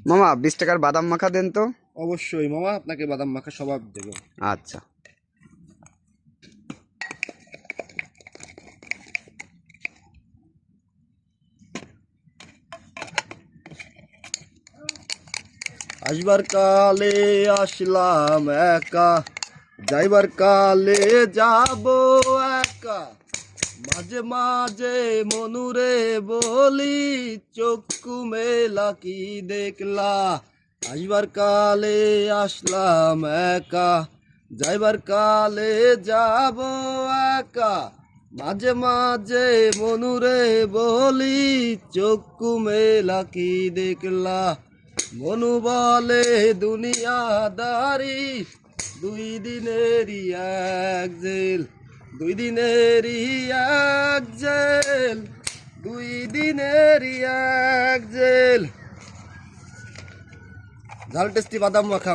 মামা 20 টাকার বাদাম মাখা দেন তো। অবশ্যই মামা, আপনাকে বাদাম মাখা স্বভাব দেব। আচ্ছা। আসবার কালে আসলাম একা, যাইবার কালে যাব একা। মাঝে মাঝে মনুরে বলি, চক্ষু মেলা কি দেখলা। আসবার কালে আসলাম একা, যাইবার কালে যাব একা। মাঝে মাঝে মনুরে বলি, চক্ষু মেলা কি দেখলা। মনু বলে দুনিয়াদারি, 2 দিনেরই এক জেল। 2 দিনেরই এক জেল, 2 দিনেরই এক জেল। ঝাল টেস্টি বাদাম মাখা।